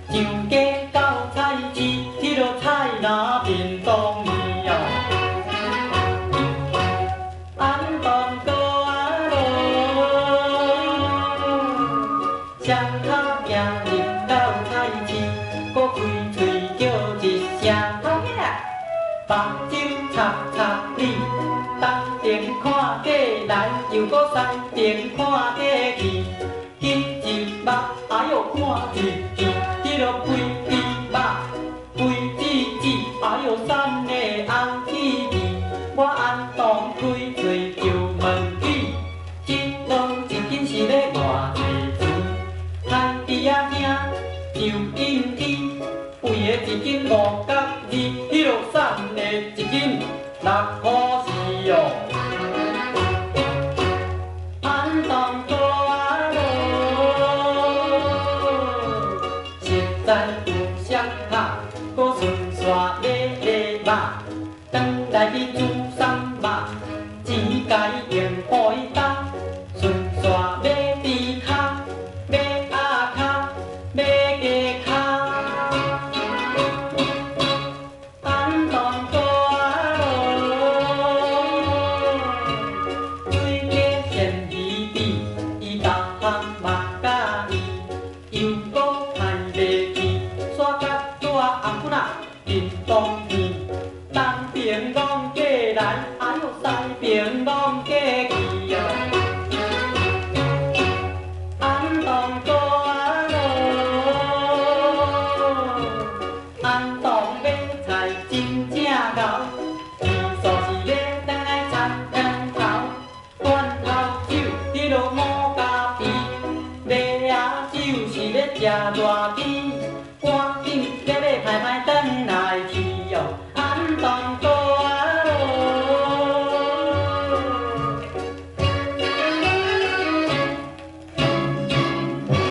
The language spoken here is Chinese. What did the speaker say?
上街到菜市，迄落菜篮面当面哦。安东哥啊路，双脚行入到菜市，搁开嘴叫一声讨囝啊，目睭插插你，东边看过来，又搁西边看过去，紧一目，哎呦看一见，迄落规支目，规支指，哎呦瘦的红起面，我安当开嘴就问起，这路一紧是要偌济钱？菜猪仔兄就应天，肥的一斤5角二，迄落瘦的一斤6块4哦。安东哥啊路，实在有双拍，搁顺线买个肉，转来去煮送肉，钱家用互伊担，顺线买猪脚，买鸭脚，买鸡脚。安东哥啊路，水鸡鲜鱼比，伊逐项嘛甲意，又搁害袂去，煞甲纸红粉啊面当面，东边讲过来，哎呦西边讲过去哦。安东哥啊路，安东买菜真正厚，味素是要等来插两头，罐头酒迄落五加皮，麦芽酒是要食热甜，赶